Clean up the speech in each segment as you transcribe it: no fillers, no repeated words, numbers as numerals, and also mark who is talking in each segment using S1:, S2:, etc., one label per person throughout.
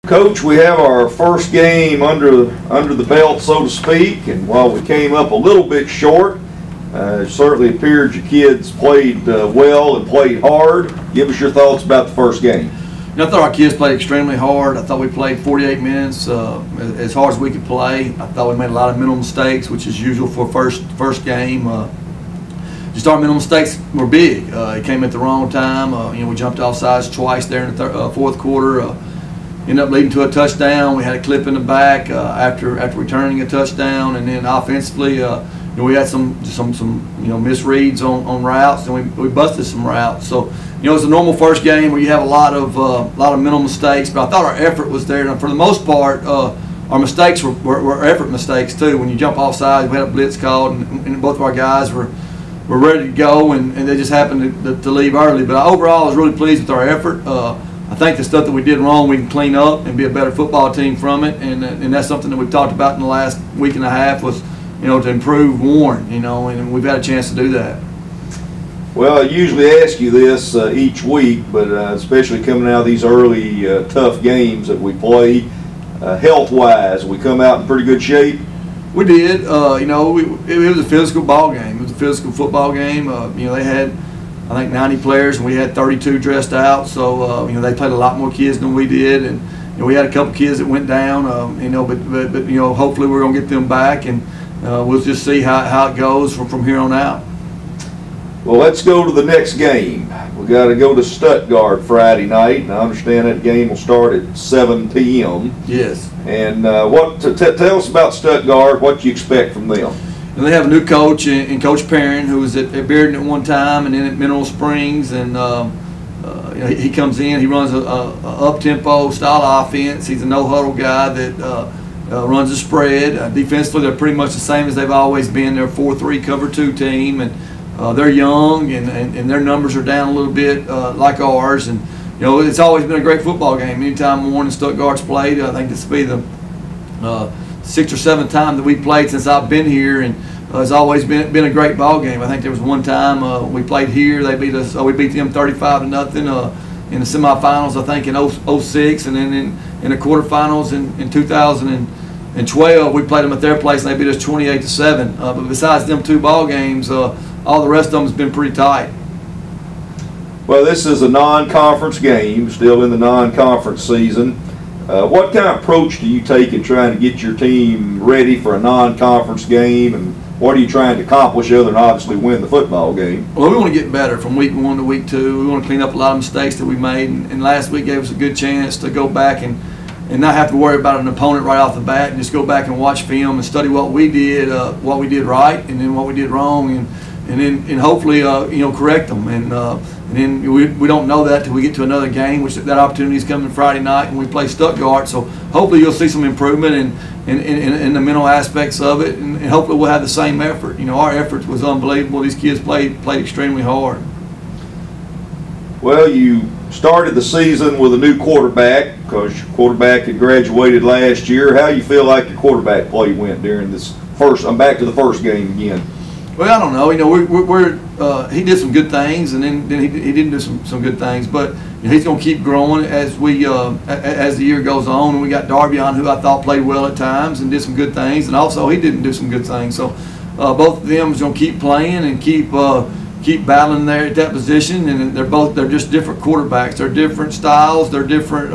S1: Coach, we have our first game under the belt, so to speak, and while we came up a little bit short, it certainly appeared your kids played well and played hard. Give us your thoughts about the first game.
S2: I thought our kids played extremely hard. I thought we played 48 minutes as hard as we could play. I thought we made a lot of mental mistakes, which is usual for first game. Just our mental mistakes were big. It came at the wrong time. We jumped off sides twice there in the fourth quarter. Ended up leading to a touchdown. We had a clip in the back after returning a touchdown, and then offensively, we had some misreads on routes, and we busted some routes. So it's a normal first game where you have a lot of mental mistakes, but I thought our effort was there, and for the most part, our mistakes were effort mistakes too. When you jump off sides, we had a blitz called, and both of our guys were ready to go, and they just happened to leave early. But overall, I was really pleased with our effort. I think the stuff that we did wrong, we can clean up and be a better football team from it, and that's something that we've talked about in the last week and a half was, to improve Warren, and we've had a chance to do that.
S1: Well, I usually ask you this each week, but especially coming out of these early tough games that we play, health-wise, we come out in pretty good shape.
S2: We did. It was a physical ball game. It was a physical football game. They had, I think, 90 players, and we had 32 dressed out. So they played a lot more kids than we did, and we had a couple kids that went down. But hopefully we're gonna get them back, and we'll just see how it goes from here on out.
S1: Well, let's go to the next game. We got to go to Stuttgart Friday night, and I understand that game will start at 7 p.m.
S2: Yes.
S1: And tell us about Stuttgart. What you expect from them?
S2: And they have a new coach, and Coach Perrin, who was at Bearden at one time and then at Mineral Springs, and he comes in. He runs a up-tempo style offense. He's a no-huddle guy that runs a spread. Defensively, they're pretty much the same as they've always been. They're a 4-3 cover-2 team, and they're young, and their numbers are down a little bit like ours. And it's always been a great football game. Anytime Warren and Stuttgart's played, I think this will be the 6th or 7th time that we played since I've been here, and it's always been a great ball game. I think there was one time we played here, they beat us. We beat them 35-0 in the semifinals, I think in 06, and then in the quarterfinals in 2012 we played them at their place and they beat us 28-7. But besides them two ball games, all the rest of them has been pretty tight.
S1: Well, this is a non-conference game, still in the non-conference season. What kind of approach do you take in trying to get your team ready for a non-conference game, and what are you trying to accomplish other than obviously win the football game?
S2: Well, we want to get better from week 1 to week 2. We want to clean up a lot of mistakes that we made, and last week gave us a good chance to go back and not have to worry about an opponent right off the bat, and just go back and watch film and study what we did right, and then what we did wrong, and then hopefully correct them. And then we don't know that till we get to another game, which that opportunity is coming Friday night when we play Stuttgart. So hopefully you'll see some improvement in the mental aspects of it, and hopefully we'll have the same effort. Our effort was unbelievable. These kids played extremely hard.
S1: Well, you started the season with a new quarterback because your quarterback had graduated last year. How do you feel like your quarterback play went during this first? I'm back to the first game again.
S2: Well, I don't know. He did some good things, and then he didn't do some good things. But he's going to keep growing as the year goes on. And we got Darby on, who I thought played well at times and did some good things, and also he didn't do some good things. So both of them is going to keep playing and keep battling there at that position. And they're just different quarterbacks. They're different styles. They're different.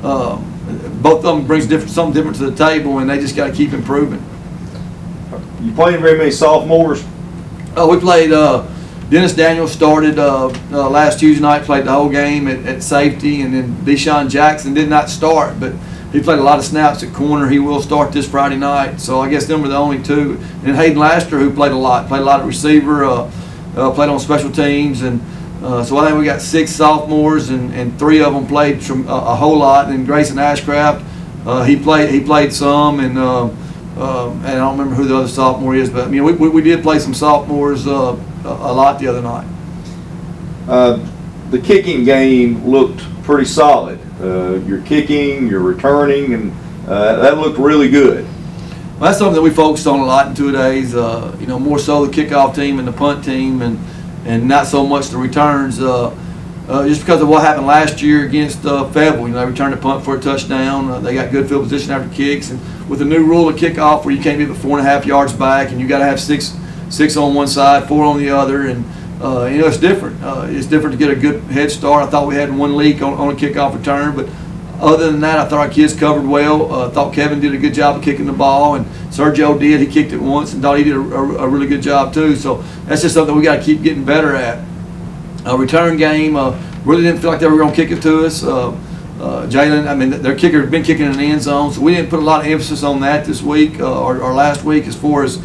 S2: Both of them brings something different to the table, and they just got to keep improving.
S1: You playing very many sophomores?
S2: We played. Dennis Daniels started last Tuesday night, played the whole game at safety, and then Deshaun Jackson did not start, but he played a lot of snaps at corner. He will start this Friday night, so I guess them were the only two. And Hayden Laster, who played a lot of receiver, played on special teams, and so I think we got 6 sophomores, and 3 of them played a whole lot. And Grayson Ashcraft, he played some, and I don't remember who the other sophomore is, but we did play some sophomores a lot the other night.
S1: The kicking game looked pretty solid. Your kicking, your returning, and that looked really good.
S2: Well, that's something that we focused on a lot in 2 days. More so the kickoff team and the punt team, and not so much the returns. just because of what happened last year against Fayetteville. They returned a punt for a touchdown. They got good field position after kicks, and with the new rule of kickoff where you can't be but 4.5 yards back, and you got to have six on one side, 4 on the other, and it's different. It's different to get a good head start. I thought we had one leak on a kickoff return, but other than that, I thought our kids covered well. I thought Kevin did a good job of kicking the ball, and Sergio did. He kicked it once, and thought he did a really good job too. So that's just something we got to keep getting better at. Return game, really didn't feel like they were going to kick it to us. Jalen, I mean, their kicker had been kicking in the end zone, so we didn't put a lot of emphasis on that this week or last week as far as,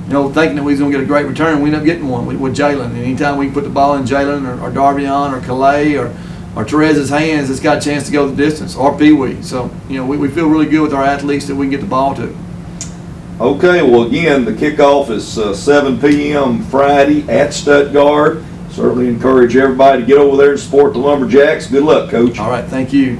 S2: thinking that we was going to get a great return. We ended up getting one with Jalen. And anytime we can put the ball in Jalen or Darvion or Calais or Terez's hands, it's got a chance to go the distance, or Pee-wee. So, we feel really good with our athletes that we can get the ball to.
S1: Okay, well, again, the kickoff is 7 p.m. Friday at Stuttgart. Certainly encourage everybody to get over there and support the Lumberjacks. Good luck, Coach.
S2: All right, thank you.